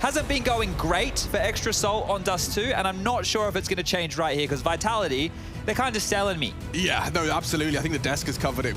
Hasn't been going great for Extra Salt on Dust2, and I'm not sure if it's going to change right here, because Vitality, they're kind of selling me. Yeah, no, absolutely. I think the desk has covered it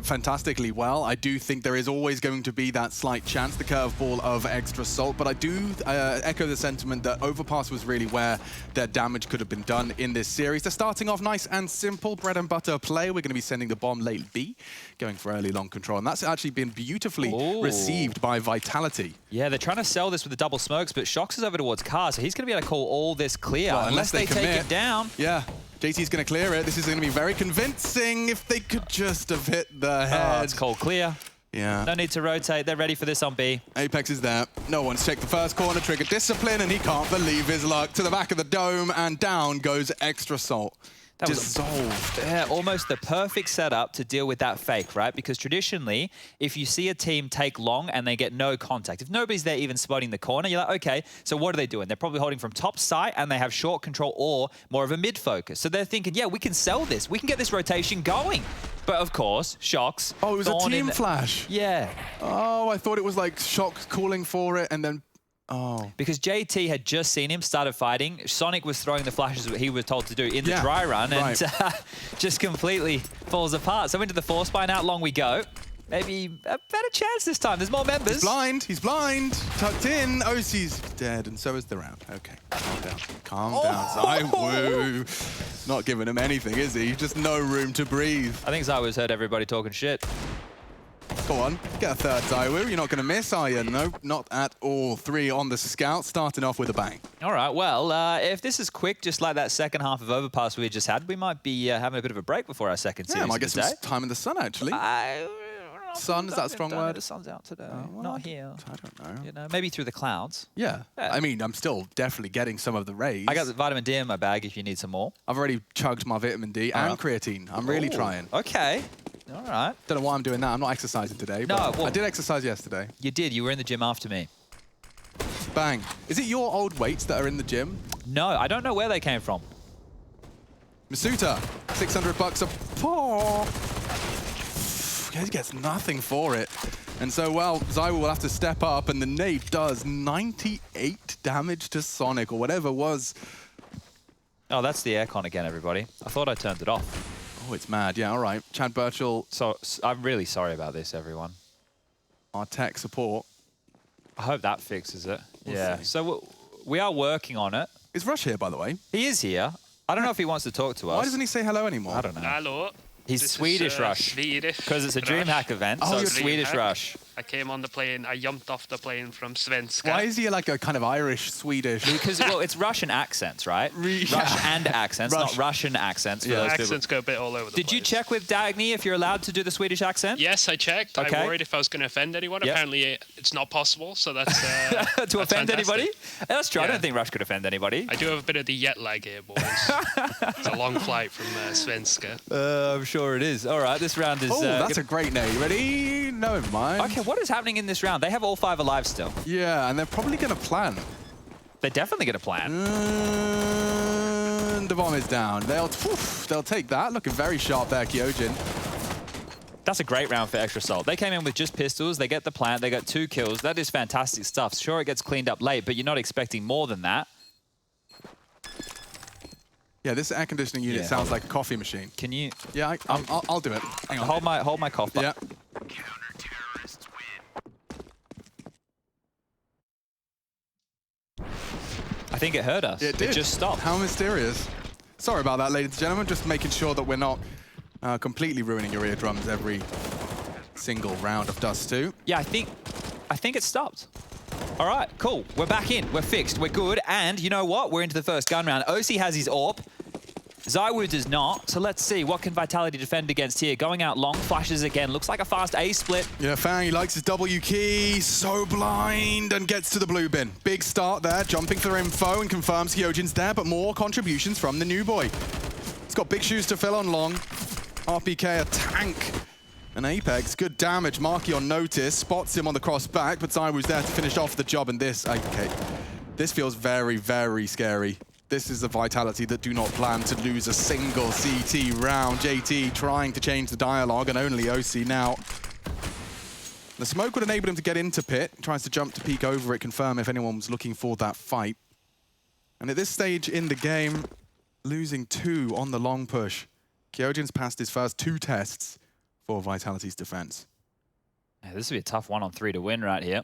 fantastically well. I do think there is always going to be that slight chance, the curveball of Extra Salt, but I do echo the sentiment that Overpass was really where their damage could have been done in this series. They're starting off nice and simple, bread and butter play. We're going to be sending the bomb late B, going for early long control, and that's actually been beautifully received by Vitality. Yeah, they're trying to sell this with the double smokes, but Shox is over towards Car, so he's going to be able to call all this clear, well, unless they take it down. Yeah. JT's going to clear it. This is going to be very convincing if they could just have hit the head. It's cold clear. Yeah. No need to rotate. They're ready for this on B. Apex is there. No one's checked the first corner. Trigger discipline, and he can't believe his luck. To the back of the dome, and down goes Extra Salt. That was dissolved. Yeah, almost the perfect setup to deal with that fake, right? Because traditionally, if you see a team take long and they get no contact, if nobody's there even spotting the corner, you're like, okay, so what are they doing? They're probably holding from top sight and they have short control or more of a mid focus. So they're thinking, yeah, we can sell this. We can get this rotation going. But of course, Shox. Oh, it was a team flash. Yeah. Oh, I thought it was like Shox calling for it and then... Oh. Because JT had just seen him, started fighting. Sonic was throwing the flashes that he was told to do in the dry run and just completely falls apart. So into the force by now, long we go. Maybe a better chance this time. There's more members. He's blind. He's blind. Tucked in. OC's dead, and so is the round. Okay, calm down. Calm down. ZywOo. Not giving him anything, is he? Just no room to breathe. I think ZywOo's heard everybody talking shit. Go on, get a third, ZywOo. You're not going to miss, are you? Nope, not at all. 3 on the scout, starting off with a bang. All right, well, if this is quick, just like that second half of Overpass we just had, we might be having a bit of a break before our second series. Yeah, I might get some time in the sun, actually. Sun, is that a strong word? The sun's out today. Well, not here. I don't know. You know, maybe through the clouds. Yeah. I mean, I'm still definitely getting some of the rays. I got the vitamin D in my bag if you need some more. I've already chugged my vitamin D and creatine. I'm really trying. Okay. All right. Don't know why I'm doing that. I'm not exercising today. No, but well, I did exercise yesterday. You did. You were in the gym after me. Bang. Is it your old weights that are in the gym? No, I don't know where they came from. Masuta, $600 a pop. He gets nothing for it. And so, well, ZywOo will have to step up, and the nade does 98 damage to Sonic, or whatever was. Oh, that's the aircon again, everybody. I thought I turned it off. Oh, it's mad. Yeah, all right. Chad Birchall. So I'm really sorry about this, everyone. Our tech support. I hope that fixes it. We'll see. So we are working on it. Is Rush here, by the way? He is here. I don't know if he wants to talk to us. Why doesn't he say hello anymore? I don't know. Hello. He's Swedish Rush. Because it's a DreamHack event, so it's Swedish Rush. I came on the plane, I jumped off the plane from Svenska. Why is he like a kind of Irish, Swedish? Because, well, it's Russian accents, right? Rush and accents, not Russian accents. Yeah, accents go a bit all over the place. Did you check with Dagny if you're allowed to do the Swedish accent? Yes, I checked. Okay. I worried if I was going to offend anyone. Yep. Apparently, it's not possible, so that's to offend anybody? That's true. Yeah. I don't think Rush could offend anybody. I do have a bit of the jet lag here, boys. It's a long flight from Svenska. I'm sure it is. All right, this round is... Oh, that's a great nade. Ready? No, never mind. Okay, what is happening in this round? They have all 5 alive still. Yeah, and they're probably going to plan. They're definitely going to plan. The bomb is down. They'll take that. Looking very sharp there, Kyojin. That's a great round for Extra Salt. They came in with just pistols. They get the plant. They got 2 kills. That is fantastic stuff. Sure, it gets cleaned up late, but you're not expecting more than that. Yeah, this air conditioning unit sounds like a coffee machine. Can you? Yeah, I'll do it. Hang on. Hold my cough. Yeah. I think it hurt us. It did. It just stopped. How mysterious. Sorry about that, ladies and gentlemen. Just making sure that we're not completely ruining your eardrums every single round of Dust2. Yeah, I think it stopped. All right, cool. We're back in. We're fixed. We're good. And you know what? We're into the first gun round. OC has his AWP. ZywOo does not. So let's see. What can Vitality defend against here? Going out long, flashes again. Looks like a fast A split. Yeah, Fang, he likes his W key. So blind and gets to the blue bin. Big start there. Jumping for info and confirms Kyojin's there, but more contributions from the new boy. He's got big shoes to fill on long. RPK, a tank. And Apex, good damage. Marky on notice, spots him on the cross back, but ZywOo's there to finish off the job. And this, okay, this feels very, very scary. This is the Vitality that do not plan to lose a single CT round. JT trying to change the dialogue, and only OC now. The smoke would enable him to get into pit. Tries to jump to peek over it, confirm if anyone was looking for that fight. And at this stage in the game, losing 2 on the long push. Kyojin's passed his first 2 tests for Vitality's defense. Yeah, this would be a tough 1-on-3 to win right here.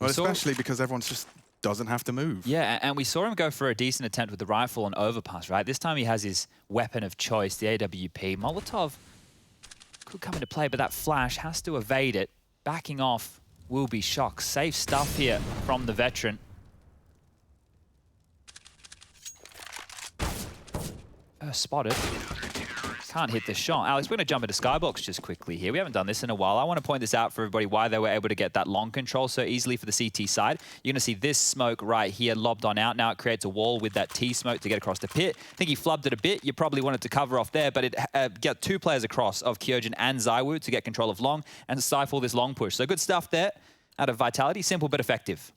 Well, especially because everyone just doesn't have to move. Yeah, and we saw him go for a decent attempt with the rifle on overpass, right? This time he has his weapon of choice, the AWP. Molotov could come into play, but that flash has to evade it. Backing off will be shocked. Safe stuff here from the veteran. Spotted. Can't hit the shot. Alex, we're going to jump into Skybox just quickly here. We haven't done this in a while. I want to point this out for everybody why they were able to get that long control so easily for the CT side. You're going to see this smoke right here lobbed on out. Now it creates a wall with that T smoke to get across the pit. I think he flubbed it a bit. You probably wanted to cover off there, but it got 2 players across of Kyojin and ZywOo to get control of long and stifle this long push. So good stuff there out of Vitality. Simple but effective.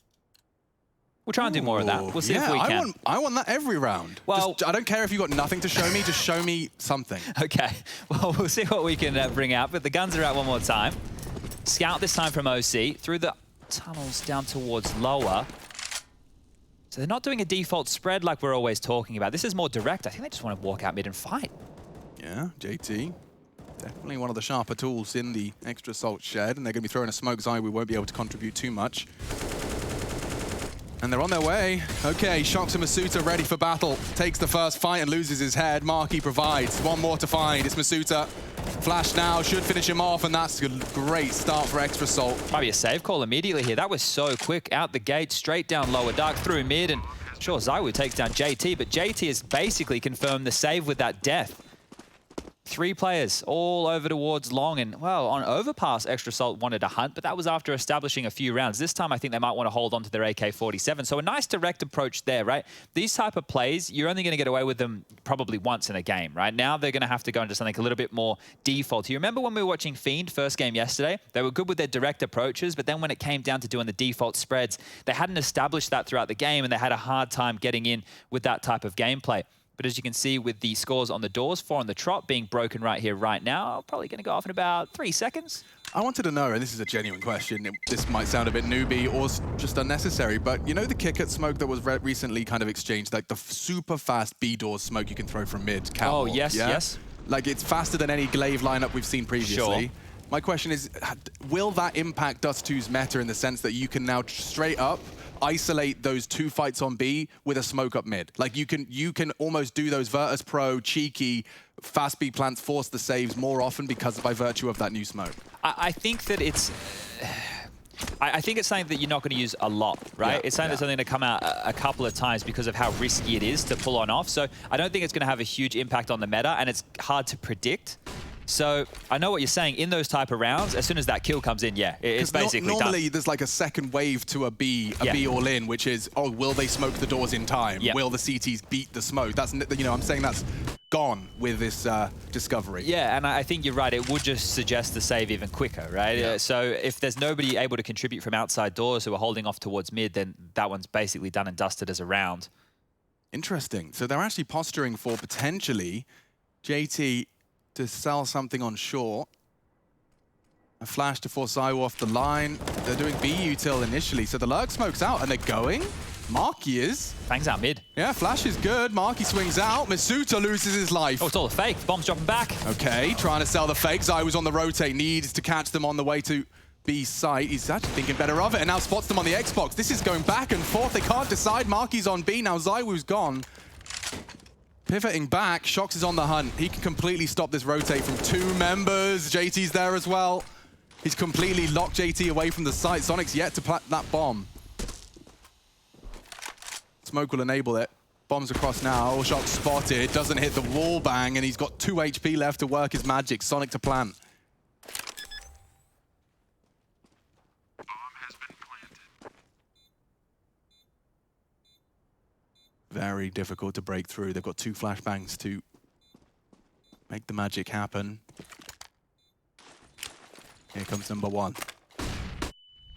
We'll try and do more of that. We'll see if we can. I want that every round. Well, I don't care if you've got nothing to show me, just show me something. Okay, well, we'll see what we can bring out, but the guns are out one more time. Scout this time from OC, through the tunnels down towards lower. So they're not doing a default spread like we're always talking about. This is more direct. I think they just want to walk out mid and fight. Yeah, JT. Definitely one of the sharper tools in the extra salt shed, and they're going to be throwing a smoke. ZywOo won't be able to contribute too much. And they're on their way. Okay, Shocks and Masuta ready for battle. Takes the first fight and loses his head. Marky provides. 1 more to find. It's Masuta. Flash now, should finish him off, and that's a great start for Extra Salt. Might be a save call immediately here. That was so quick. Out the gate, straight down lower dark, through mid, and sure, ZywOo takes down JT, but JT has basically confirmed the save with that death. 3 players all over towards long, and well, on overpass, Extra Salt wanted a hunt, but that was after establishing a few rounds. This time, I think they might want to hold on to their AK-47. So a nice direct approach there, right? These type of plays, you're only going to get away with them probably once in a game, right? Now they're going to have to go into something a little bit more default. You remember when we were watching Fiend first game yesterday? They were good with their direct approaches, but then when it came down to doing the default spreads, they hadn't established that throughout the game, and they had a hard time getting in with that type of gameplay. But as you can see with the scores on the doors, 4 on the trot being broken right here, right now, probably going to go off in about 3 seconds. I wanted to know, and this is a genuine question, this might sound a bit newbie or just unnecessary, but you know the kick at smoke that was recently kind of exchanged, like the super fast B-doors smoke you can throw from mid? Catwalk, oh, yes, yeah? yes. Like it's faster than any glaive lineup we've seen previously. Sure. My question is, will that impact Dust2's meta in the sense that you can now straight up isolate those 2 fights on B with a smoke up mid? Like you can almost do those Virtus Pro cheeky fast B plants, force the saves more often because by virtue of that new smoke. I think that it's I think it's something that you're not going to use a lot, right? Yeah, it's something that's only going to come out a couple of times because of how risky it is to pull on off. So I don't think it's going to have a huge impact on the meta, and it's hard to predict. So I know what you're saying. In those type of rounds, as soon as that kill comes in, yeah, it's basically normally done. there's like a second wave to a B all in, which is, oh, will they smoke the doors in time? Yep. Will the CTs beat the smoke? That's, you know, I'm saying that's gone with this discovery. Yeah, and I think you're right. It would just suggest the save even quicker, right? Yeah. So if there's nobody able to contribute from outside doors who are holding off towards mid, then that one's basically done and dusted as a round. Interesting. So they're actually posturing for potentially JT to sell something on short. A flash to force ZywOo off the line. They're doing B util initially, so the lurk smoke's out and they're going. Marky is. Bangs out mid. Yeah, flash is good. Marky swings out. Masuta loses his life. Oh, it's all a fake. Bomb's dropping back. Okay, trying to sell the fake. ZywOo's on the rotate, needs to catch them on the way to B site. He's actually thinking better of it and now spots them on the Xbox. This is going back and forth. They can't decide. Marky's on B, now ZywOo's gone. Pivoting back, Shox is on the hunt. He can completely stop this rotate from 2 members. JT's there as well. He's completely locked JT away from the site. Sonic's yet to plant that bomb. Smoke will enable it. Bombs across now. Shox spotted. Doesn't hit the wall bang, and he's got 2 HP left to work his magic. Sonic to plant. Very difficult to break through. They've got 2 flashbangs to make the magic happen. Here comes number 1.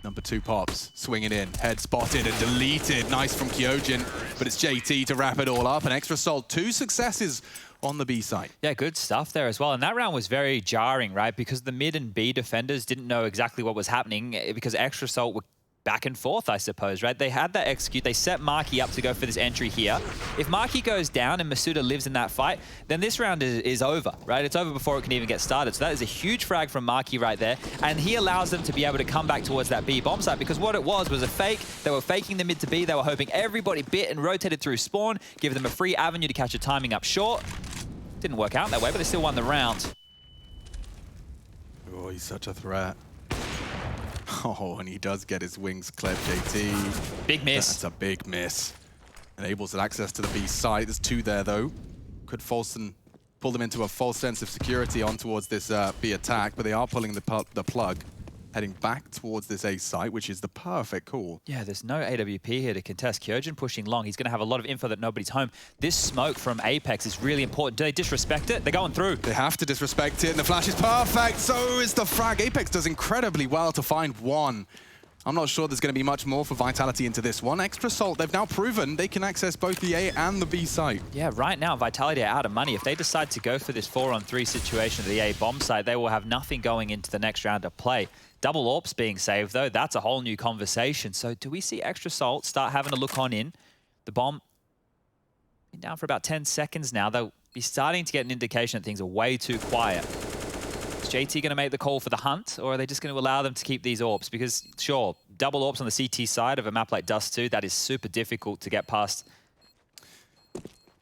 Number 2 pops, swinging in, head spotted and deleted. Nice from Kyojin, but it's JT to wrap it all up. An extra salt, 2 successes on the B site. Yeah, good stuff there as well. And that round was very jarring, right? Because the mid and B defenders didn't know exactly what was happening because Extra Salt were back and forth, I suppose, right? They had that execute. They set Marky up to go for this entry here. If Marky goes down and Masuda lives in that fight, then this round is over, right? It's over before it can even get started. So that is a huge frag from Marky right there. And he allows them to be able to come back towards that B bomb site because what it was a fake. They were faking the mid to B. They were hoping everybody bit and rotated through spawn, give them a free avenue to catch a timing up short. Didn't work out that way, but they still won the round. Oh, he's such a threat. Oh, and he does get his wings clipped, JT. Big miss. That's a big miss. Enables access to the B site. There's 2 there, though. Could pull them into a false sense of security on towards this B attack, but they are pulling the plug, heading back towards this A site, which is the perfect call. Yeah, there's no AWP here to contest. Kyojin pushing long. He's going to have a lot of info that nobody's home. This smoke from Apex is really important. Do they disrespect it? They're going through. They have to disrespect it, and the flash is perfect. So is the frag. Apex does incredibly well to find 1. I'm not sure there's going to be much more for Vitality into this one. Extra Salt, they've now proven they can access both the A and the B site. Yeah, right now, Vitality are out of money. If they decide to go for this 4-on-3 situation at the A bomb site, they will have nothing going into the next round of play. Double AWPs being saved, though, that's a whole new conversation. So do we see Extra Salt start having a look on in? The bomb been down for about 10 seconds now. They'll be starting to get an indication that things are way too quiet. Is JT going to make the call for the hunt, or are they just going to allow them to keep these AWPs? Because, sure, double AWPs on the CT side of a map like Dust2, that is super difficult to get past.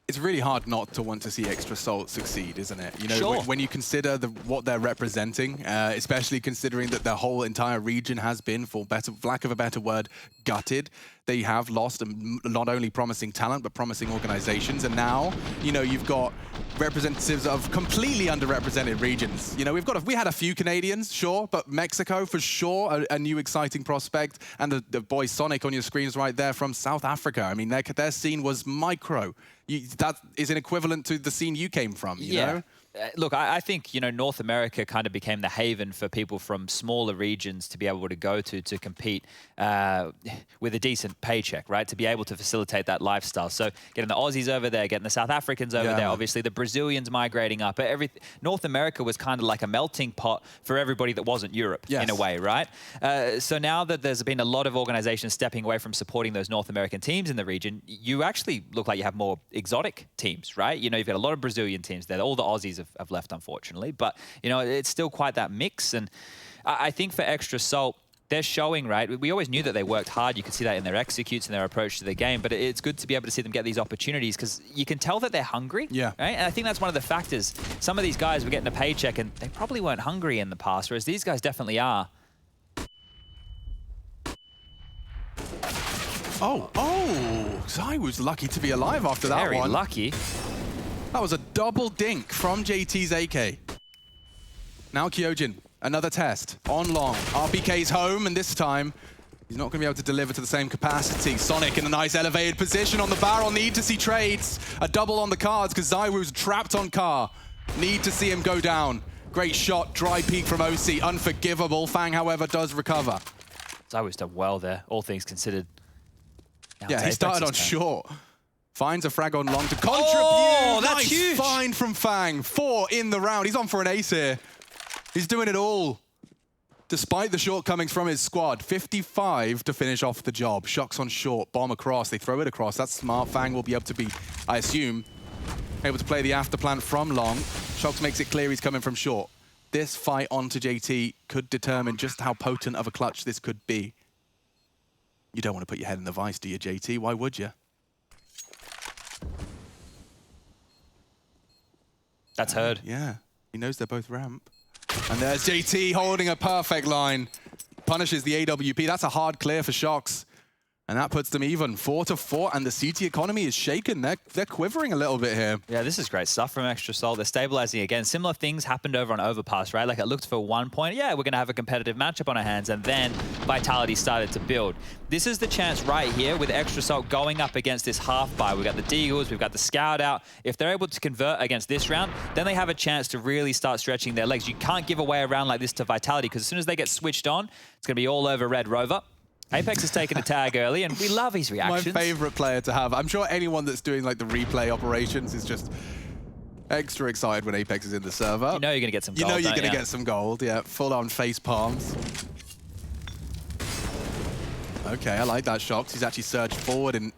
It's really hard not to want to see Extra Salt succeed, isn't it? You know, sure. when you consider what they're representing, especially considering that the whole entire region has been, for lack of a better word, gutted. They have lost not only promising talent, but promising organizations. And now, you know, you've got representatives of completely underrepresented regions. You know, we had a few Canadians, sure, but Mexico, for sure, a new exciting prospect. And the boy Sonic on your screens right there from South Africa. I mean, their scene was micro. That is an equivalent to the scene you came from, you know? Look, I think, you know, North America kind of became the haven for people from smaller regions to be able to go to compete with a decent paycheck, right? To be able to facilitate that lifestyle. So getting the Aussies over there, getting the South Africans over there, obviously the Brazilians migrating up. North America was kind of like a melting pot for everybody that wasn't Europe, in a way, right? So now that there's been a lot of organizations stepping away from supporting those North American teams in the region, you actually look like you have more exotic teams, right? You know, you've got a lot of Brazilian teams there. All the Aussies have left, unfortunately, but you know, it's still quite that mix. And I think for Extra Salt, they're showing, right? We always knew that they worked hard. You could see that in their executes and their approach to the game, but it's good to be able to see them get these opportunities because you can tell that they're hungry, right? And I think that's one of the factors. Some of these guys were getting a paycheck and they probably weren't hungry in the past, whereas these guys definitely are. I was lucky to be alive after that one. Very lucky. That was a double dink from JT's AK. Now Kyojin, another test, on long. RPK's home, and this time, he's not going to be able to deliver to the same capacity. Sonic in a nice elevated position on the barrel. Need to see trades. A double on the cards, because ZywOo's trapped on car. Need to see him go down. Great shot, dry peek from OC, unforgivable. Fang, however, does recover. ZywOo's done well there, all things considered. Yeah, he started on short. Finds a frag on long to contribute. Oh, that's nice huge. find from Fang. 4 in the round. He's on for an ace here. He's doing it all. Despite the shortcomings from his squad. 55 to finish off the job. Shocks on short, bomb across. They throw it across. That's smart. Fang will be able to be, I assume, able to play the after plant from long. Shocks makes it clear he's coming from short. This fight onto JT could determine just how potent of a clutch this could be. You don't want to put your head in the vice, do you, JT? Why would you? That's heard. Yeah, he knows they're both ramp. And there's JT holding a perfect line. Punishes the AWP. That's a hard clear for Shocks. And that puts them even 4-4, and the CT economy is shaken. They're quivering a little bit here. Yeah, this is great stuff from Extra Salt. They're stabilizing again. Similar things happened over on Overpass, right? Like it looked for 1 point, yeah, we're going to have a competitive matchup on our hands, and then Vitality started to build. This is the chance right here with Extra Salt going up against this half buy. We've got the Deagles, we've got the Scout out. If they're able to convert against this round, then they have a chance to really start stretching their legs. You can't give away a round like this to Vitality, because as soon as they get switched on, it's going to be all over Red Rover. Apex has taken a tag early, and we love his reactions. My favorite player to have. I'm sure anyone that's doing like the replay operations is just extra excited when Apex is in the server. You know you're going to get some gold, You know you're going to get some gold, yeah. Full-on face palms. Okay, I like that shot. He's actually surged forward in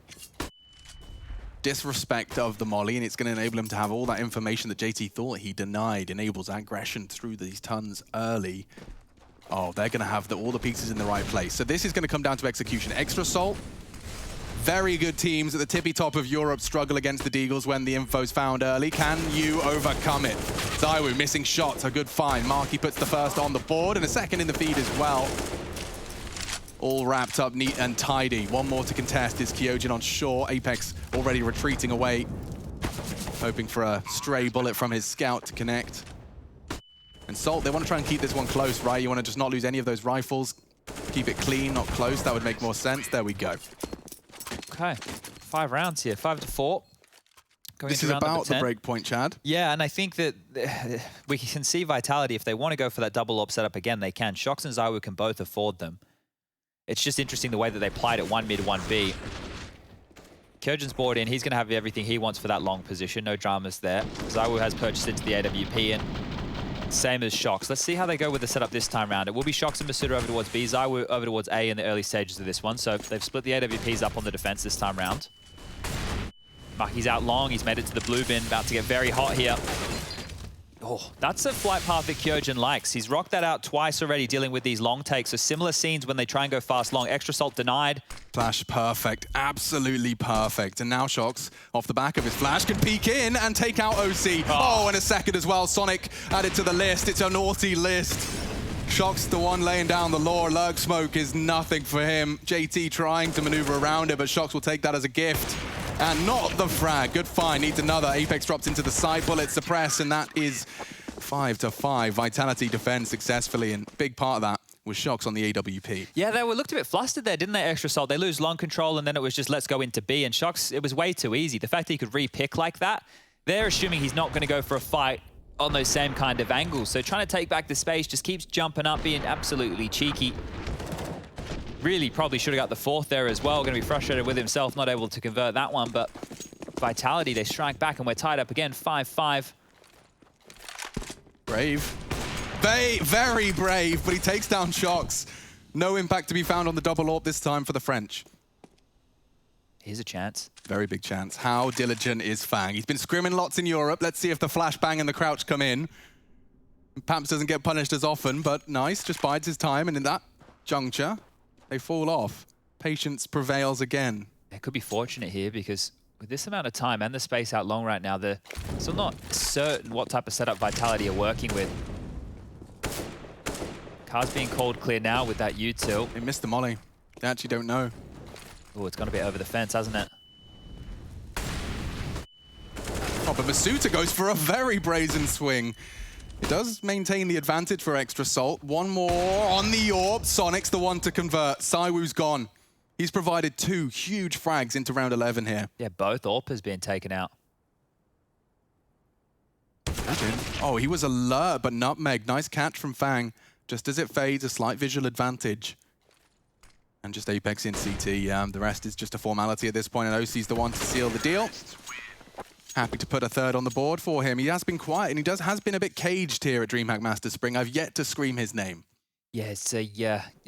disrespect of the molly, and it's going to enable him to have all that information that JT thought he denied. Enables aggression through these tons early. Oh, they're going to have all the pieces in the right place. So this is going to come down to execution. Extra Salt, very good teams at the tippy top of Europe struggle against the Deagles when the info's found early. Can you overcome it? ZywOo missing shots, a good find. Marky puts the first on the board and a second in the feed as well. All wrapped up neat and tidy. One more to contest is Kyojin on shore. Apex already retreating away, hoping for a stray bullet from his scout to connect. And Salt, they want to try and keep this one close, right? You want to just not lose any of those rifles. Keep it clean, not close. That would make more sense. There we go. Okay, 5 rounds here, 5-4. This is about the break point, Chad. Yeah, and I think that we can see Vitality, if they want to go for that double AWP setup again, they can. Shox and ZywOo can both afford them. It's just interesting the way that they played it, 1 mid, 1 B. Kyojin's board in. He's going to have everything he wants for that long position. No dramas there. ZywOo has purchased into the AWP, and same as Shox. Let's see how they go with the setup this time around. It will be Shox and Masuda over towards B, ZywOo over towards A in the early stages of this one. So they've split the AWPs up on the defense this time round. Maki's out long. He's made it to the blue bin. About to get very hot here. Oh, that's a flight path that Kyojin likes. He's rocked that out twice already, dealing with these long takes. So similar scenes when they try and go fast long. Extra Salt denied. Flash perfect, absolutely perfect. And now Shox, off the back of his flash, can peek in and take out OC. Oh, and a second as well. Sonic added to the list. It's a naughty list. Shox the one laying down the law. Lurk smoke is nothing for him. JT trying to maneuver around it, but Shox will take that as a gift. And not the frag. Good find. Needs another. Apex drops into the side. Bullet suppress, and that is 5-5. Vitality defends successfully, and big part of that was Shox on the AWP. Yeah, they looked a bit flustered there, didn't they, Extra Salt? They lose long control, and then it was just let's go into B. And Shox, it was way too easy. The fact that he could re-pick like that, they're assuming he's not going to go for a fight on those same kind of angles. So trying to take back the space, just keeps jumping up, being absolutely cheeky. Really probably should have got the 4th there as well. Going to be frustrated with himself, not able to convert that one. But Vitality, they strike back, and we're tied up again, 5-5. Brave. Very brave, but he takes down Shox. No impact to be found on the double AWP this time for the French. Here's a chance. Very big chance. How diligent is Fang? He's been scrimming lots in Europe. Let's see if the flashbang and the crouch come in. Pamps doesn't get punished as often, but nice, just bides his time, and in that juncture, they fall off. Patience prevails again. It could be fortunate here, because with this amount of time and the space out long right now, they're still not certain what type of setup Vitality are working with. Car's being called clear now with that U-tilt. They missed the molly. They actually don't know. Oh, it's gone a bit over the fence, hasn't it? Oh, but Masuda goes for a very brazen swing. It does maintain the advantage for Extra Salt. One more on the AWP. Sonic's the one to convert. ZywOo's gone. He's provided 2 huge frags into round 11 here. Yeah, both AWPers being taken out. Oh, he was alert, but nutmeg. Nice catch from Fang. Just as it fades, a slight visual advantage. And just Apex in CT. The rest is just a formality at this point, and OC's the one to seal the deal. Happy to put a 3rd on the board for him. He has been quiet, and he has been a bit caged here at DreamHack Masters Spring. I've yet to scream his name. Yeah, it's a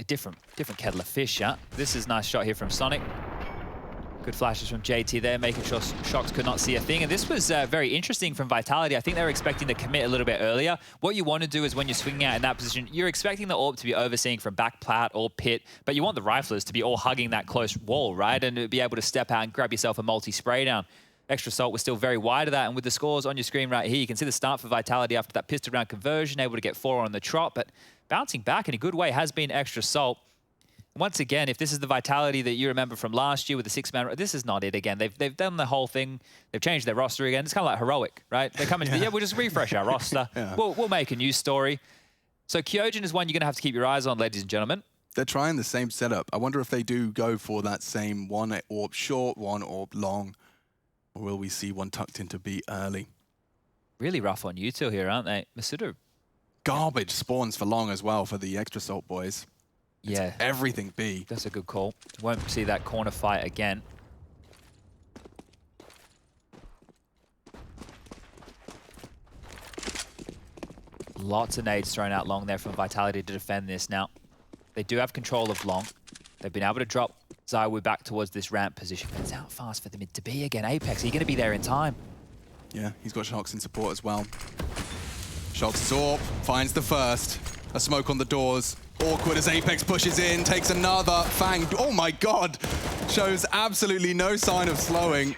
different kettle of fish, yeah. This is a nice shot here from Sonic. Good flashes from JT there, making sure Shox could not see a thing. And this was very interesting from Vitality. I think they were expecting to commit a little bit earlier. What you want to do is when you're swinging out in that position, you're expecting the AWP to be overseeing from back plat or pit, but you want the riflers to be all hugging that close wall, right? And to be able to step out and grab yourself a multi-spray down. Extra Salt was still very wide of that, and with the scores on your screen right here, you can see the start for Vitality after that pistol round conversion, able to get 4 on the trot, but bouncing back in a good way has been Extra Salt. Once again, if this is the Vitality that you remember from last year with the 6-man, this is not it again. They've done the whole thing. They've changed their roster again. It's kind of like heroic, right? They're coming to we'll just refresh our roster. We'll make a new story. So Kyojin is one you're going to have to keep your eyes on, ladies and gentlemen. They're trying the same setup. I wonder if they do go for that same one orb short, one orb long, or will we see one tucked into B early? Really rough on you two here, aren't they? Masuda. Garbage spawns for long as well for the Extra Salt boys. Yeah. It's everything B. That's a good call. Won't see that corner fight again. Lots of nades thrown out long there from Vitality to defend this now. They do have control of long. They've been able to drop Zywoo back towards this ramp position. But it's out fast for the mid to B again. Apex, are you going to be there in time? Yeah, he's got Shocks in support as well. Shocks is AWP, finds the first. A smoke on the doors. Awkward as Apex pushes in, takes another. Fang, oh my god! Shows absolutely no sign of slowing,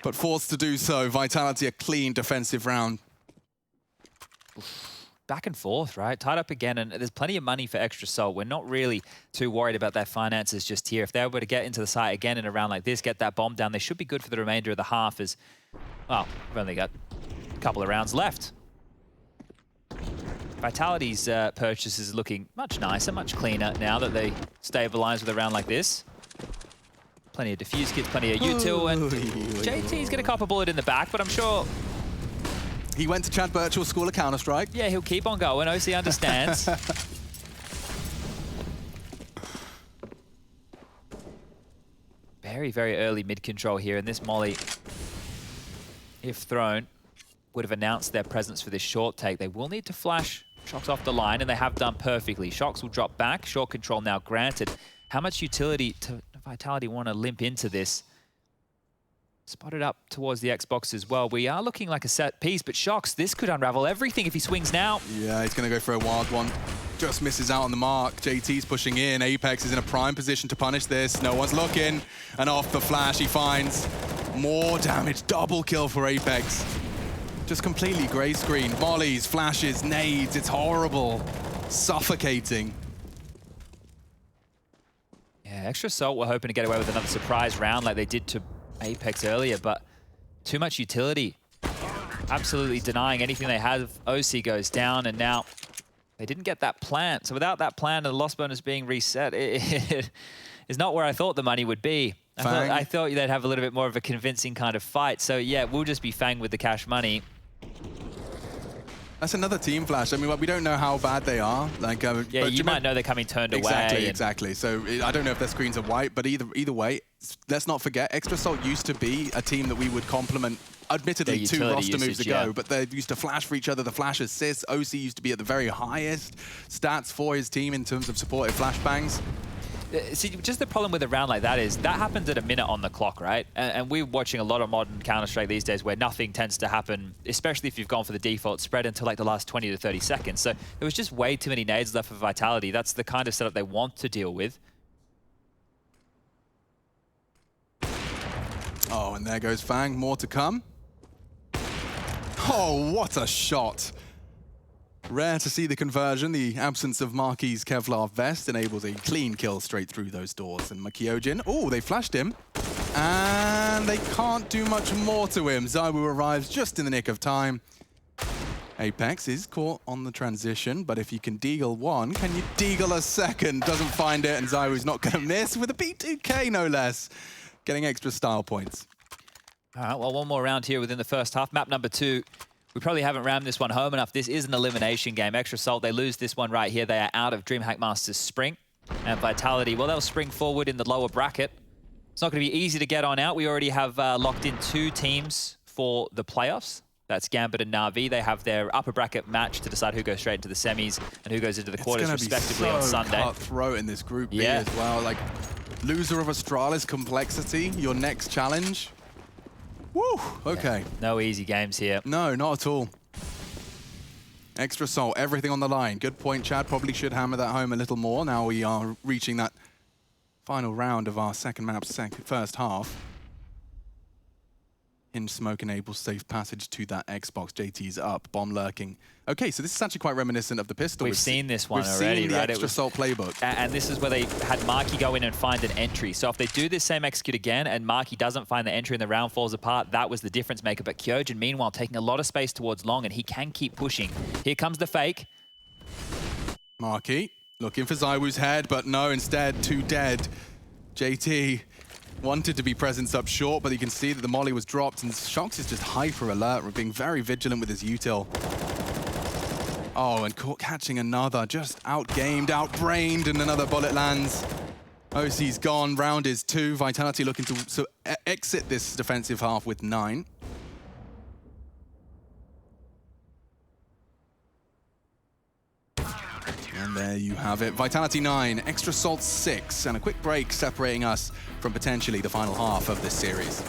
but forced to do so. Vitality, a clean defensive round. Back and forth, right? Tied up again, and there's plenty of money for Extra Salt. We're not really too worried about their finances just here. If they're able to get into the site again in a round like this, get that bomb down, they should be good for the remainder of the half as, well, we've only got a couple of rounds left. Vitality's purchase is looking much nicer, much cleaner now that they stabilize with a round like this. Plenty of defuse kits, plenty of util, and JT's going to cop a bullet in the back, but I'm sure... He went to Chad Birchall's School of Counter-Strike. Yeah, he'll keep on going. OC understands. Very, very early mid-control here, and this molly, if thrown, would have announced their presence for this short take. They will need to flash Shocks off the line, and they have done perfectly. Shocks will drop back. Short control now granted. How much utility to Vitality want to limp into this? Spotted up towards the Xbox as well. We are looking like a set piece, but Shocks, this could unravel everything if he swings now. Yeah, he's going to go for a wild one. Just misses out on the mark. JT's pushing in. Apex is in a prime position to punish this. No one's looking. And off the flash, he finds more damage. Double kill for Apex. Just completely gray screen. Mollies, flashes, nades. It's horrible. Suffocating. Yeah, Extra Salt were hoping to get away with another surprise round like they did to Apex earlier, but too much utility. Absolutely denying anything they have. OC goes down, and now they didn't get that plant. So without that plant and the loss bonus being reset, it is not where I thought the money would be. I thought they'd have a little bit more of a convincing kind of fight. So yeah, we'll just be Fang with the cash money. That's another team flash. I mean, we don't know how bad they are. Like, yeah, you might know they're coming turned away. Exactly. So I don't know if their screens are white, but either way, let's not forget, Extra Salt used to be a team that we would compliment, admittedly, 2 roster moves ago, but they used to flash for each other, the flash assists. OC used to be at the very highest stats for his team in terms of supported flashbangs. See, just the problem with a round like that is that happens at a minute on the clock, right? And we're watching a lot of modern Counter-Strike these days where nothing tends to happen, especially if you've gone for the default spread until like the last 20 to 30 seconds. So there was just way too many nades left for Vitality. That's the kind of setup they want to deal with. Oh, and there goes Fang. More to come. Oh, what a shot. Rare to see the conversion. The absence of Marquis' Kevlar vest enables a clean kill straight through those doors. And Kyojin, oh, they flashed him. And they can't do much more to him. Zywoo arrives just in the nick of time. Apex is caught on the transition, but if you can deagle one, can you deagle a second? Doesn't find it, and Zywoo's not going to miss with a B2K, no less. Getting extra style points. All right, well, one more round here within the first half. Map number 2. We probably haven't rammed this one home enough. This is an elimination game. Extra Salt, they lose this one right here. They are out of DreamHack Masters Spring. And Vitality, well, they'll spring forward in the lower bracket. It's not going to be easy to get on out. We already have locked in 2 teams for the playoffs. That's Gambit and Na'Vi. They have their upper bracket match to decide who goes straight into the semis and who goes into the quarters, respectively, on Sunday. It's going to be so cutthroat in this Group B as well. Like, loser of Astralis Complexity, your next challenge. Woo, okay. Yeah, no easy games here. No, not at all. Extra Salt, everything on the line. Good point, Chad. Probably should hammer that home a little more. Now we are reaching that final round of our second map's first half. Hinge smoke enables safe passage to that Xbox. JT's up, bomb lurking. Okay, so this is actually quite reminiscent of the pistol. We've seen this one already, we've seen the right? extra assault playbook. And this is where they had Marky go in and find an entry. So if they do this same execute again and Marky doesn't find the entry and the round falls apart, that was the difference maker. But Kyojin, meanwhile, taking a lot of space towards long, and he can keep pushing. Here comes the fake. Marky looking for Zywoo's head, but no, instead, too dead. JT wanted to be presence up short, but you can see that the molly was dropped, and Shox is just hyper alert, being very vigilant with his util. Oh, and caught catching another, just outgamed, outbrained, and another bullet lands. OC's gone, round is 2. Vitality looking to exit this defensive half with 9. And there you have it. Vitality 9, Extra Salt 6, and a quick break separating us from potentially the final half of this series.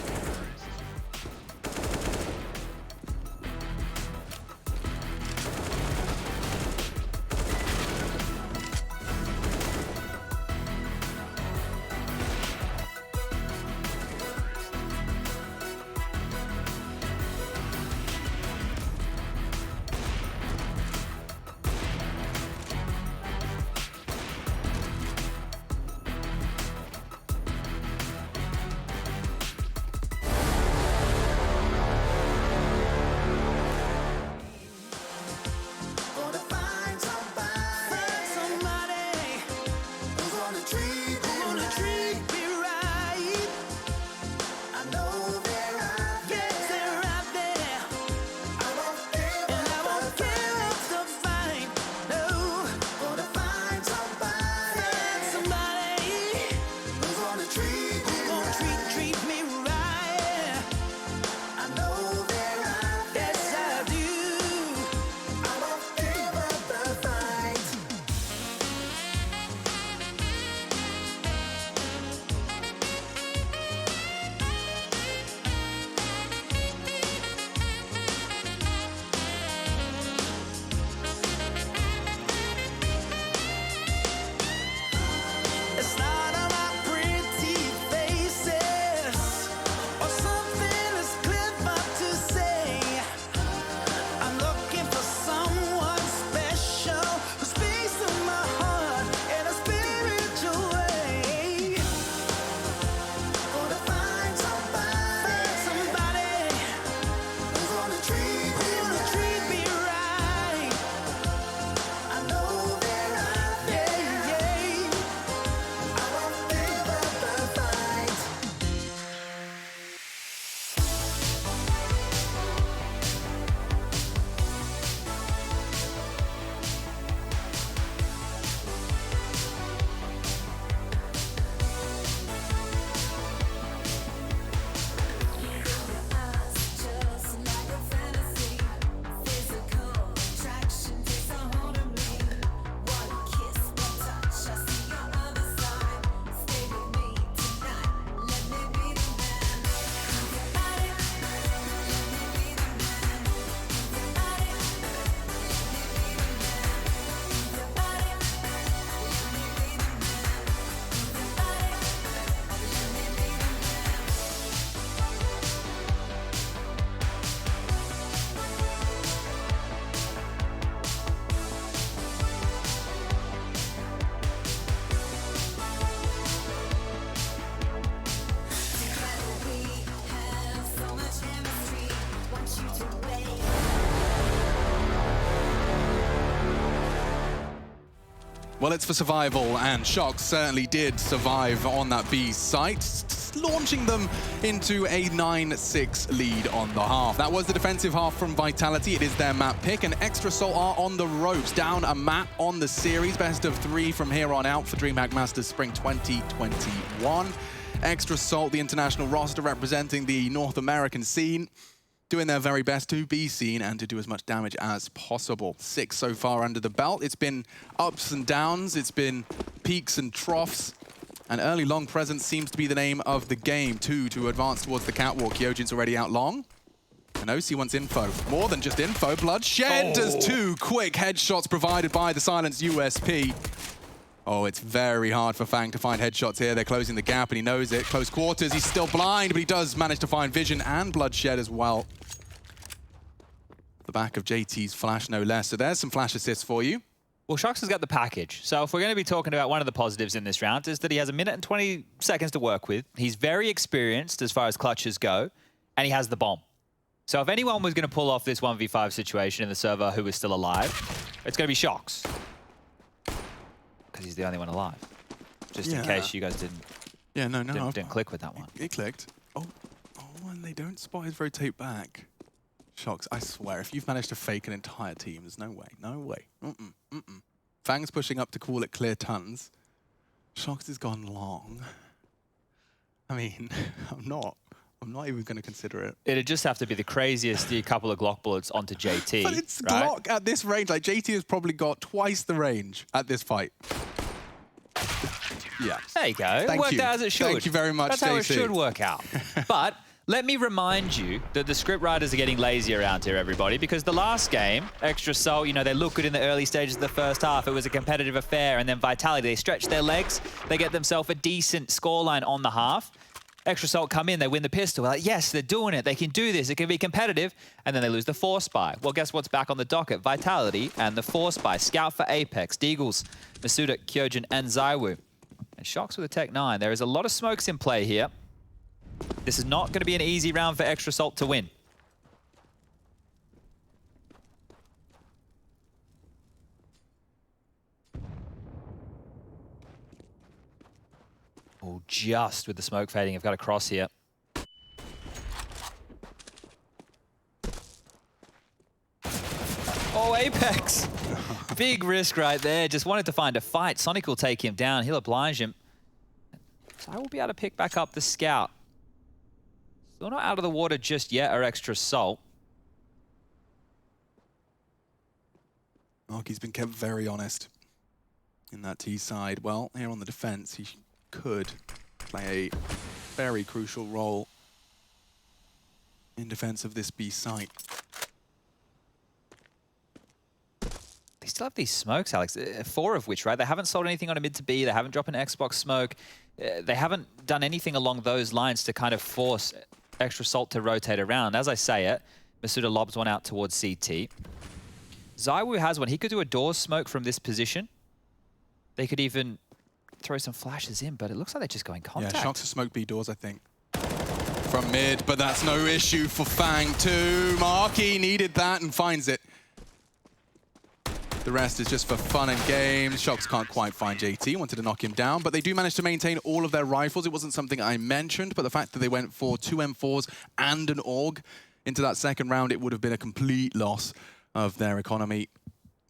Well, it's for survival, and Shox certainly did survive on that B site, launching them into a 9-6 lead on the half. That was the defensive half from Vitality. It is their map pick, and Extra Salt are on the ropes, down a map on the series. Best of 3 from here on out for DreamHack Masters Spring 2021. Extra Salt, the international roster representing the North American scene, doing their very best to be seen and to do as much damage as possible. 6 so far under the belt. It's been ups and downs, it's been peaks and troughs, and early long presence seems to be the name of the game. 2 to advance towards the catwalk. Kyojin's already out long. And OC wants info. More than just info. Bloodshed does 2 quick headshots provided by the silenced USP. Oh, it's very hard for Fang to find headshots here. They're closing the gap, and he knows it. Close quarters, he's still blind, but he does manage to find vision and bloodshed as well. The back of JT's flash, no less. So there's some flash assists for you. Well, Shox has got the package. So if we're going to be talking about one of the positives in this round is that he has 1 minute and 20 seconds to work with. He's very experienced as far as clutches go, and he has the bomb. So if anyone was going to pull off this 1v5 situation in the server who is still alive, it's going to be Shox. Because he's the only one alive. Just in case you guys didn't click with that one. It clicked. Oh, and they don't spot his rotate back. Shox, I swear, if you've managed to fake an entire team, there's no way. No way. Fang's pushing up to call it clear tons. Shox has gone long. I mean, I'm not even going to consider it. It'd just have to be the craziest couple of Glock bullets onto JT. But it's right? Glock at this range. Like, JT has probably got twice the range at this fight. Yeah. There you go. It worked out as it should. Thank you very much, That's how it should work out. But let me remind you that the script writers are getting lazy around here, everybody, because the last game, Extra Salt, you know, they look good in the early stages of the first half. It was a competitive affair. And then Vitality, they stretch their legs. They get themselves a decent scoreline on the half. Extra Salt come in, they win the pistol. We're like, yes, they're doing it. They can do this. It can be competitive. And then they lose the Force Spy. Well, guess what's back on the docket? Vitality and the Force Spy. Scout for Apex, Deagles, Masuda, Kyojin, and Zywoo. And Shox with a Tech 9. There is a lot of smokes in play here. This is not going to be an easy round for Extra Salt to win. Oh, just with the smoke fading, I've got a cross here. Oh, Apex! Big risk right there. Just wanted to find a fight. Sonic will take him down. He'll oblige him. So I will be able to pick back up the Scout. Still not out of the water just yet, or Extra Salt. Marky's been kept very honest in that T side. Well, here on the defense, he could play a very crucial role in defense of this B site. They still have these smokes, Alex, 4 of which, right? They haven't sold anything on a mid to B. They haven't dropped an Xbox smoke. They haven't done anything along those lines to kind of force Extra Salt to rotate around. As I say it, Masuda lobs one out towards CT. Zywoo has one. He could do a door smoke from this position. They could even throw some flashes in, but it looks like they're just going contact. Yeah, Shox to smoke B doors, I think. From mid, but that's no issue for Fang too. Marky needed that and finds it. The rest is just for fun and games. Shox can't quite find JT, wanted to knock him down, but they do manage to maintain all of their rifles. It wasn't something I mentioned, but the fact that they went for 2 M4s and an AUG into that second round, it would have been a complete loss of their economy.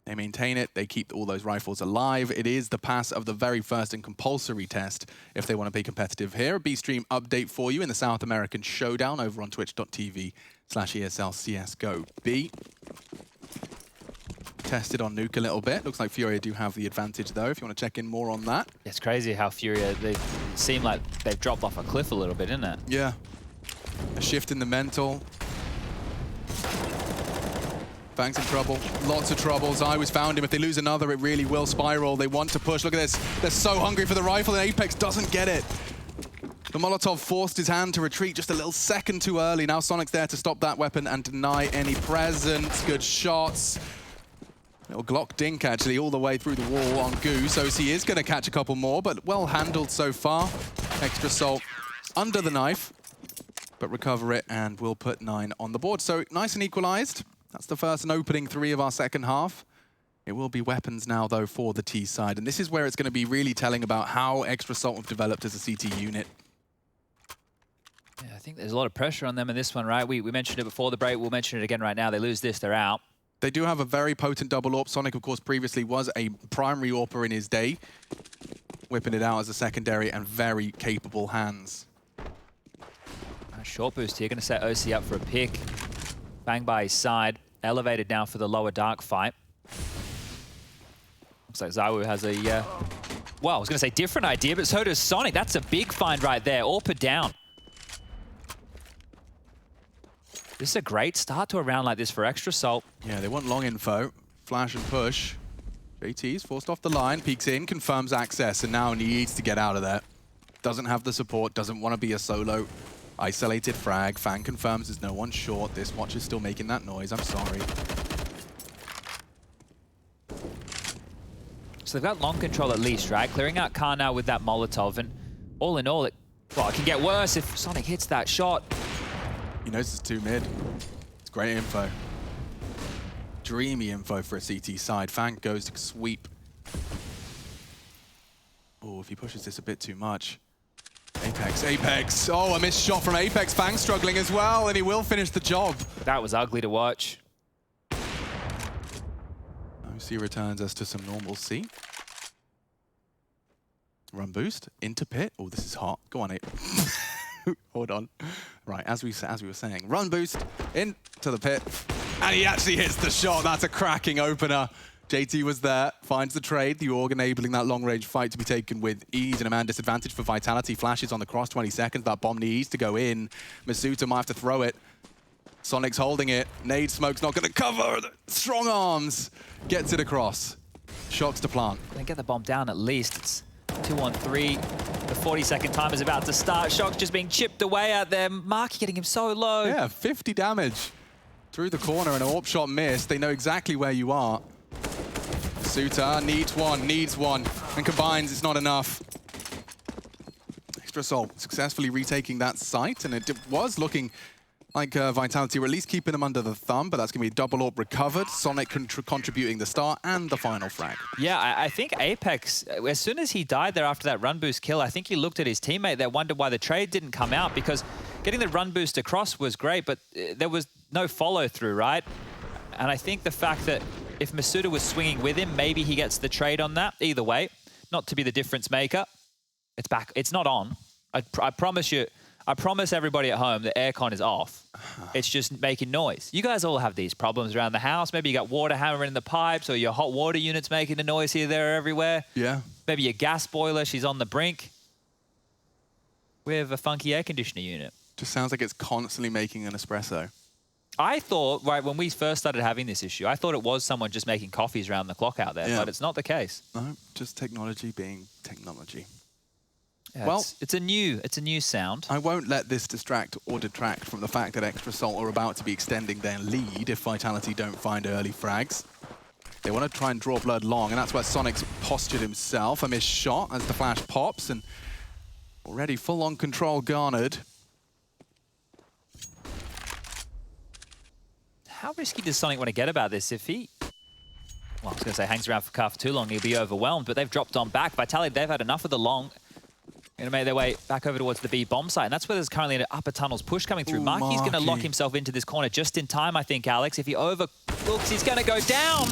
They maintain it, they keep all those rifles alive. It is the pass of the very first and compulsory test if they want to be competitive here. A B-Stream update for you in the South American Showdown over on twitch.tv/ESL CSGO B. Tested on Nuke a little bit. Looks like Furia do have the advantage though, if you want to check in more on that. It's crazy how Furia, they seem like they've dropped off a cliff a little bit, isn't it? Yeah. A shift in the mental. Fang's in trouble. Lots of troubles. I always found him. If they lose another, it really will spiral. They want to push. Look at this. They're so hungry for the rifle, and Apex doesn't get it. The Molotov forced his hand to retreat just a little second too early. Now Sonic's there to stop that weapon and deny any presence. Good shots. Little Glock dink, actually, all the way through the wall on Goose. OC is going to catch a couple more, but well handled so far. Extra Salt under the knife, but recover it, and we'll put 9 on the board. So nice and equalized. That's the first and opening 3 of our second half. It will be weapons now, though, for the T side. And this is where it's going to be really telling about how Extra Salt have developed as a CT unit. Yeah, I think there's a lot of pressure on them in this one, right? We mentioned it before the break. We'll mention it again right now. They lose this, they're out. They do have a very potent double AWP. Sonic, of course, previously was a primary AWPer in his day, whipping it out as a secondary, and very capable hands. Short boost here, going to set OC up for a pick. Bang by his side, elevated now for the lower dark fight. Looks like Zywoo has a, well, I was going to say different idea, but so does Sonic. That's a big find right there, AWPer down. This is a great start to a round like this for Extra Salt. Yeah, they want long info. Flash and push. JT's forced off the line, peeks in, confirms access, and now needs to get out of there. Doesn't have the support, doesn't want to be a solo. Isolated frag. Fang confirms there's no one short. This watch is still making that noise. I'm sorry. So they've got long control at least, right? Clearing out Khan now with that Molotov, and all in all, it can get worse if Sonic hits that shot. He knows it's too mid. It's great info. Dreamy info for a CT side. Fang goes to sweep. Oh, if he pushes this a bit too much. Apex. Oh, a missed shot from Apex. Fang struggling as well, and he will finish the job. That was ugly to watch. OC returns us to some normalcy. Run boost into pit. Oh, this is hot. Go on, Ape. Hold on. Right, as we were saying, run boost into the pit, and he actually hits the shot. That's a cracking opener. JT was there, finds the trade, the Org enabling that long-range fight to be taken with ease, and a man disadvantage for Vitality. Flashes on the cross, 20 seconds. That bomb needs to go in. Masuta might have to throw it. Sonic's holding it. Nade smoke's not going to cover. Strong arms. Gets it across. Shocks to plant. Gonna get the bomb down at least. It's 2-on-3. The 40-second time is about to start. Shock's just being chipped away at them. Marky getting him so low. Yeah, 50 damage. Through the corner and an AWP shot missed. They know exactly where you are. Suta needs one, and combines, it's not enough. Extra Assault successfully retaking that site, and it was looking like Vitality were at least keeping them under the thumb, but that's going to be double AWP recovered. Sonic contributing the start and the final frag. Yeah, I think Apex, as soon as he died there after that run boost kill, I think he looked at his teammate there, wondered why the trade didn't come out, because getting the run boost across was great, but there was no follow through, right? And I think the fact that if Masuda was swinging with him, maybe he gets the trade on that. Either way, not to be the difference maker. It's back. It's not on. I promise you. I promise everybody at home the aircon is off. It's just making noise. You guys all have these problems around the house. Maybe you got water hammering in the pipes, or your hot water unit's making a noise here, there, everywhere. Yeah. Maybe your gas boiler, she's on the brink. We have a funky air conditioner unit. Just sounds like it's constantly making an espresso. I thought, right, when we first started having this issue, I thought it was someone just making coffees around the clock out there, but it's not the case. No, just technology being technology. Yeah, well, it's a new sound. I won't let this distract or detract from the fact that Extra Assault are about to be extending their lead if Vitality don't find early frags. They want to try and draw blood long, and that's where Sonic's postured himself. A missed shot as the flash pops, and already full-on control garnered. How risky does Sonic want to get about this? If he, well, I was going to say hangs around for car for too long, he'll be overwhelmed, but they've dropped on back. Vitality, they've had enough of the long. Going to make their way back over towards the B bomb site, and that's where there's currently an upper tunnels push coming through. Marky's going to lock himself into this corner just in time, I think, Alex. If he overlooks, he's going to go down.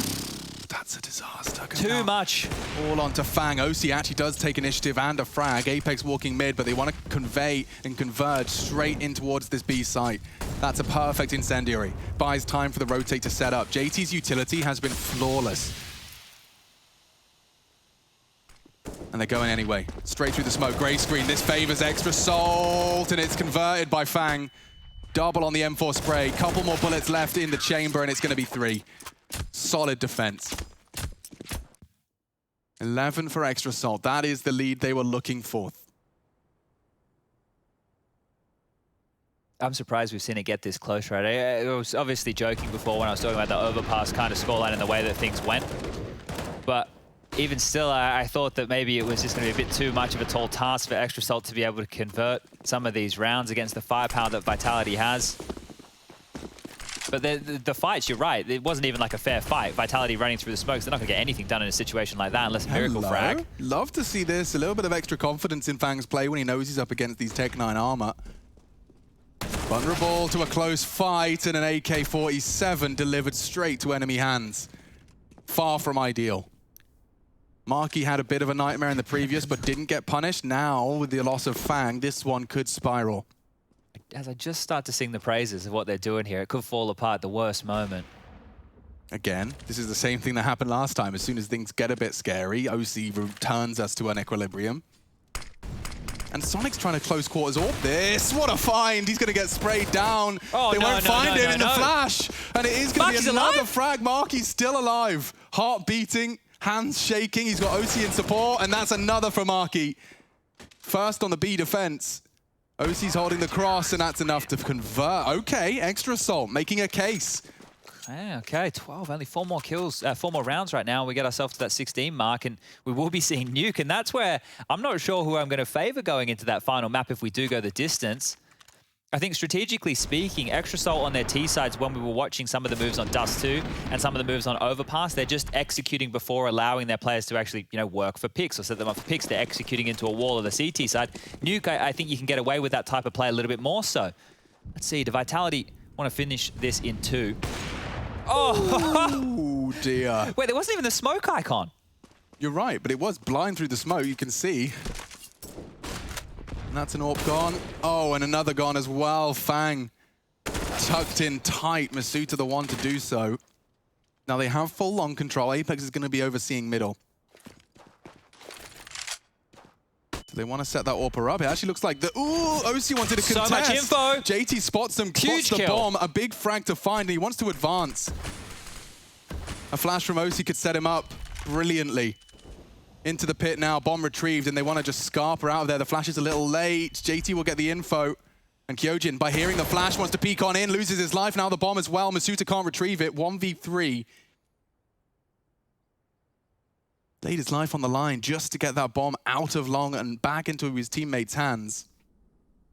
That's a disaster. Too much. All onto Fang. OC actually does take initiative and a frag. Apex walking mid, but they want to convey and converge straight in towards this B site. That's a perfect incendiary. Buys time for the rotate to set up. JT's utility has been flawless. And they're going anyway. Straight through the smoke. Grey screen. This favors Extra Assault, and it's converted by Fang. Double on the M4 spray. Couple more bullets left in the chamber, and it's going to be 3. Solid defense. 11 for Extra Assault. That is the lead they were looking for. I'm surprised we've seen it get this close, right? I was obviously joking before when I was talking about the overpass kind of scoreline and the way that things went. But even still, I thought that maybe it was just going to be a bit too much of a tall task for Extra Assault to be able to convert some of these rounds against the firepower that Vitality has. But the fights, you're right, it wasn't even like a fair fight. Vitality running through the smokes, they're not going to get anything done in a situation like that unless Miracle frag. Love to see this. A little bit of extra confidence in Fang's play when he knows he's up against these Tech 9 armor. Vulnerable to a close fight, and an AK-47 delivered straight to enemy hands. Far from ideal. Marky had a bit of a nightmare in the previous, but didn't get punished. Now, with the loss of Fang, this one could spiral. As I just start to sing the praises of what they're doing here, it could fall apart at the worst moment. Again, this is the same thing that happened last time. As soon as things get a bit scary, OC returns us to an equilibrium. And Sonic's trying to close quarters off this. What a find! He's going to get sprayed down. Oh, they won't find him in the flash. And it is going to be another frag. Marky's still alive. Heart beating. Hands shaking. He's got OC in support, and that's another for Marky. First on the B defense. OC's holding the cross, and that's enough to convert. Okay, Extra Assault making a case. Okay, 12, only 4 more kills, 4 more rounds right now. We get ourselves to that 16 mark, and we will be seeing Nuke, and that's where I'm not sure who I'm going to favor going into that final map if we do go the distance. I think strategically speaking, Extra Assault on their T sides, when we were watching some of the moves on Dust2 and some of the moves on Overpass, they're just executing before allowing their players to actually, work for picks or set them up for picks. They're executing into a wall of the CT side. Nuke, I think you can get away with that type of play a little bit more so. Let's see, the Vitality want to finish this in 2. Oh dear. Wait, there wasn't even the smoke icon. You're right, but it was blind through the smoke, you can see. And that's an AWP gone. Oh, and another gone as well. Fang tucked in tight. Masuta the one to do so. Now they have full long control. Apex is going to be overseeing middle. So they want to set that AWPer up. It actually looks like the... Ooh, OC wanted to contest. So much info. JT spots them, spots the bomb. A big frag to find, and he wants to advance. A flash from OC could set him up brilliantly. Into the pit now, bomb retrieved, and they want to just scarper out of there. The flash is a little late. JT will get the info. And Kyojin, by hearing the flash, wants to peek on in, loses his life. Now the bomb as well. Masuta can't retrieve it. 1v3. Laid his life on the line just to get that bomb out of long and back into his teammates' hands.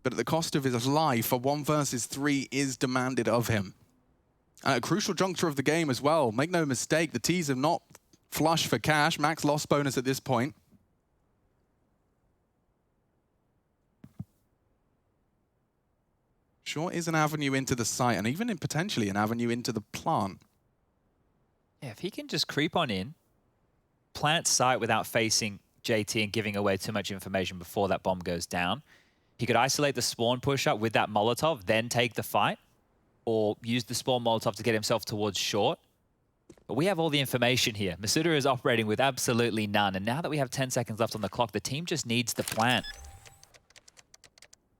But at the cost of his life, a 1 versus 3 is demanded of him. At a crucial juncture of the game as well. Make no mistake, the T's have not flush for cash. Max loss bonus at this point. Short is an avenue into the site, and even potentially an avenue into the plant. Yeah, if he can just creep on in, plant site without facing JT and giving away too much information before that bomb goes down, he could isolate the spawn push-up with that Molotov, then take the fight, or use the spawn Molotov to get himself towards short. But we have all the information here. Masuta is operating with absolutely none. And now that we have 10 seconds left on the clock, the team just needs the plant.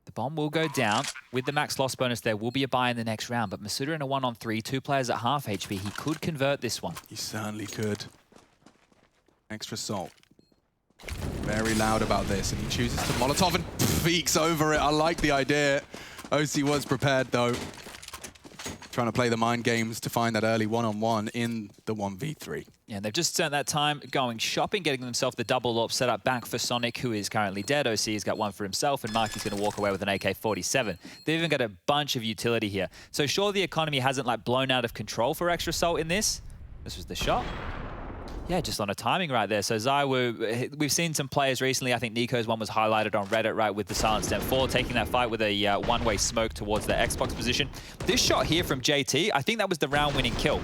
The bomb will go down. With the max loss bonus, there will be a buy in the next round. But Masuta in a 1-on-3, 2 players at half HP. He could convert this one. He certainly could. Extra Assault. Very loud about this. And he chooses to Molotov and peeks over it. I like the idea. OC was prepared, though. Trying to play the mind games to find that early 1-on-1 in the 1v3. Yeah, they've just spent that time going shopping, getting themselves the double AWP set up back for Sonic, who is currently dead. OC has got one for himself, and Marky's going to walk away with an AK-47. They've even got a bunch of utility here. So sure, the economy hasn't blown out of control for Extra Assault in this. This was the shot. Yeah, just on a timing right there. So ZywOo, we've seen some players recently. I think Nico's one was highlighted on Reddit, right, with the Silenced M4, taking that fight with a one-way smoke towards the Xbox position. This shot here from JT, I think that was the round-winning kill.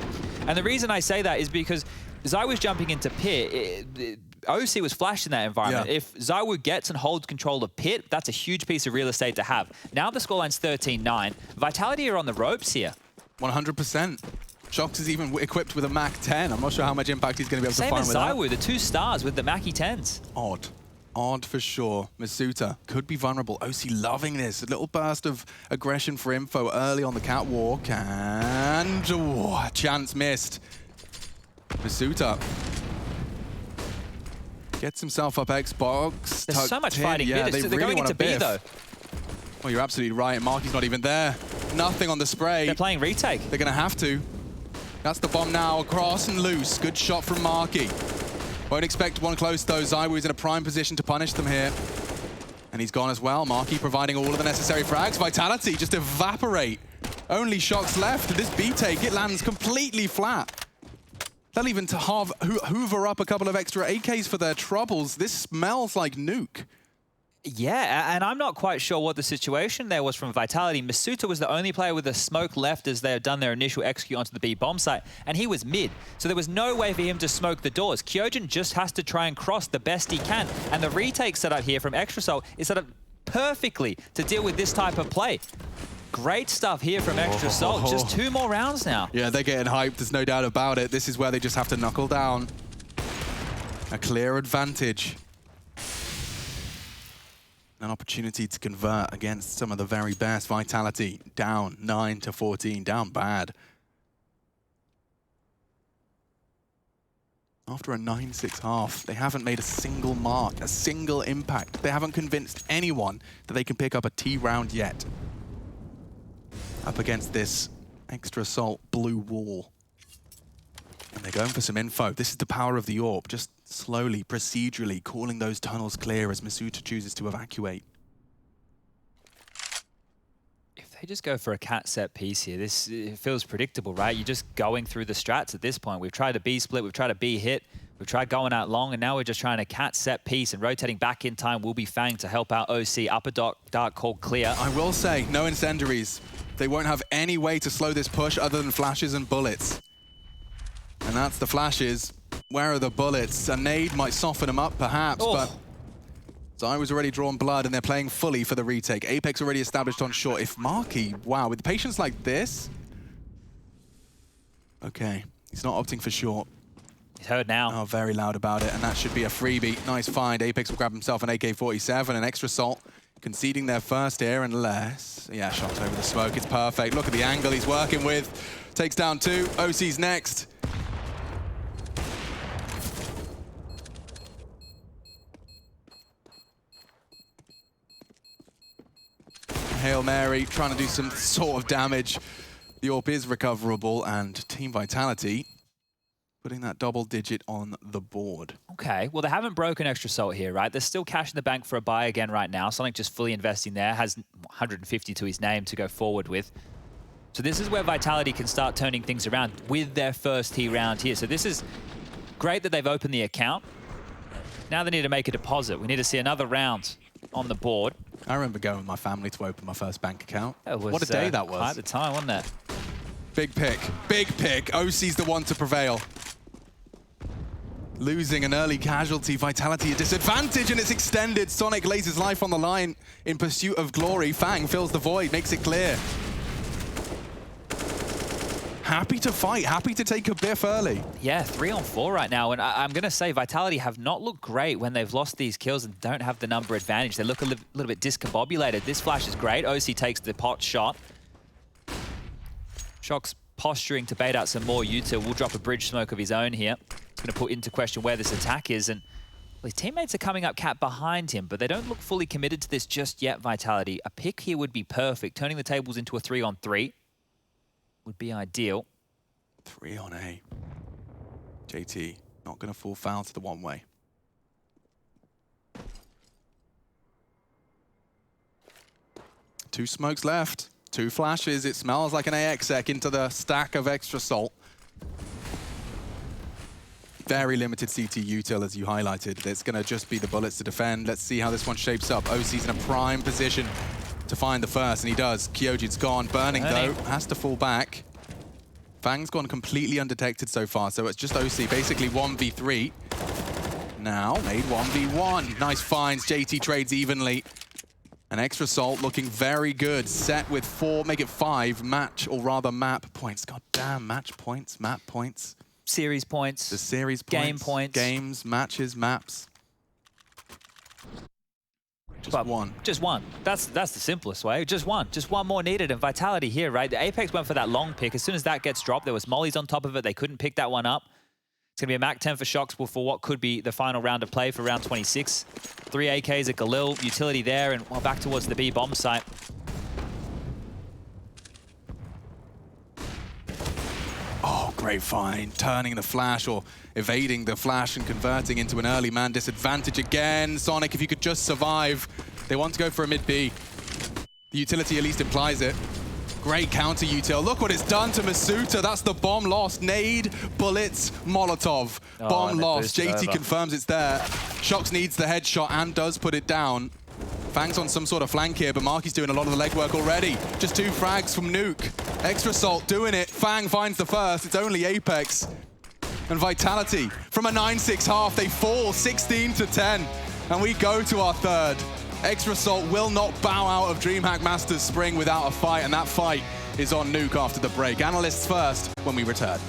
And the reason I say that is because ZywOo's jumping into pit. OC was flashed in that environment. Yeah. If ZywOo gets and holds control of pit, that's a huge piece of real estate to have. Now the scoreline's 13-9. Vitality are on the ropes here. 100%. Shox is even equipped with a Mac 10. I'm not sure how much impact he's going to be able to find with that. Same as ZywOo, the 2 stars with the Mackie 10s. Odd. Odd for sure. Masuta could be vulnerable. OC loving this. A little burst of aggression for info early on the catwalk. And chance missed. Masuta gets himself up Xbox. There's so much fighting. Yeah, they're really going into B, though. Well, you're absolutely right. Marky's not even there. Nothing on the spray. They're playing retake. They're going to have to. That's the bomb now, across and loose. Good shot from Marky. Won't expect one close, though. ZywOo's in a prime position to punish them here. And he's gone as well. Marky providing all of the necessary frags. Vitality just evaporate. Only Shox left. This B take, it lands completely flat. They'll even hoover up a couple of extra AKs for their troubles. This smells like Nuke. Yeah, and I'm not quite sure what the situation there was from Vitality. Masuta was the only player with a smoke left as they had done their initial execute onto the B bomb site, and he was mid. So there was no way for him to smoke the doors. Kyojin just has to try and cross the best he can. And the retake setup here from Extra Assault is set up perfectly to deal with this type of play. Great stuff here from Extra Assault. Just 2 more rounds now. Yeah, they're getting hyped. There's no doubt about it. This is where they just have to knuckle down. A clear advantage. An opportunity to convert against some of the very best. Vitality down 9-14, down bad. After a 9-6 half, they haven't made a single mark, a single impact. They haven't convinced anyone that they can pick up a T round yet. Up against this extra assault blue wall. And they're going for some info. This is the power of the AWP, just slowly, procedurally calling those tunnels clear as Masuta chooses to evacuate. They just go for a cat set piece here. It feels predictable, right? You're just going through the strats at this point. We've tried a B split, we've tried a B hit, we've tried going out long, and now we're just trying a cat set piece, and rotating back in time will be Fang to help out OC. Upper dark called clear. I will say, no incendiaries. They won't have any way to slow this push other than flashes and bullets. And that's the flashes. Where are the bullets? A nade might soften them up, perhaps, but Zai was already drawn blood, and they're playing fully for the retake. Apex already established on short. If Marky, wow, with patience like this... Okay, he's not opting for short. He's heard now. Oh, very loud about it, and that should be a freebie. Nice find. Apex will grab himself an AK-47, an extra assault, conceding their first here, unless... Yeah, shot over the smoke. It's perfect. Look at the angle he's working with. Takes down 2. OC's next. Hail Mary, trying to do some sort of damage. The AWP is recoverable, and Team Vitality putting that double digit on the board. Okay, well, they haven't broken extra salt here, right? There's still cash in the bank for a buy again right now. Sonic just fully investing there, has 150 to his name to go forward with. So this is where Vitality can start turning things around with their first T round here. So this is great that they've opened the account. Now they need to make a deposit. We need to see another round on the board. I remember going with my family to open my first bank account. What a day that was. At the time, wasn't it? Big pick. Big pick. OC's the one to prevail. Losing an early casualty, Vitality a disadvantage, and it's extended. Sonic lays his life on the line in pursuit of glory. Fang fills the void, makes it clear. Happy to fight, happy to take a biff early. Yeah, 3 on 4 right now, and I'm going to say Vitality have not looked great when they've lost these kills and don't have the number advantage. They look a little bit discombobulated. This flash is great. OC takes the pot shot. Shock's posturing to bait out some more. Yuta will drop a bridge smoke of his own here. It's going to put into question where this attack is, and well, his teammates are coming up cat behind him, but they don't look fully committed to this just yet, Vitality. A pick here would be perfect. Turning the tables into a 3-on-3 would be ideal. 3 on A. JT not going to fall foul to the one-way. Two smokes left. 2 flashes. It smells like an AX sec into the stack of extra salt. Very limited CT util, as you highlighted. It's going to just be the bullets to defend. Let's see how this one shapes up. OC's in a prime position to find the first, and he does. Kyojin's gone. Burning, though, has to fall back. Fang's gone completely undetected so far, so it's just OC, basically 1v3. Now, made 1v1. Nice finds, JT trades evenly. An extra salt looking very good. Set with 4, make it 5 match, or rather map points. God damn, match points, map points. Series points. The series points. Game points. Games, matches, maps. Just one. Just one. That's the simplest way. Just one. Just one more needed. And Vitality here, right? The Apex went for that long pick. As soon as that gets dropped, there was mollies on top of it. They couldn't pick that one up. It's going to be a Mac 10 for Shocks for what could be the final round of play for round 26. 3 AKs at Galil. Utility there, and well, back towards the B bomb site. Oh, great find. Turning the flash or evading the flash and converting into an early man disadvantage again. Sonic, if you could just survive. They want to go for a mid-B. The utility at least implies it. Great counter util. Look what it's done to Masuta. That's the bomb lost. Nade, bullets, Molotov. Bomb lost. JT confirms it's there. Shocks needs the headshot and does put it down. Fang's on some sort of flank here, but Marky's doing a lot of the legwork already. Just 2 frags from Nuke. Extra salt doing it. Fang finds the first. It's only Apex. And Vitality, from a 9-6 half, they fall 16-10. And we go to our third. Extra salt will not bow out of DreamHack Masters Spring without a fight, and that fight is on Nuke after the break. Analysts first when we return.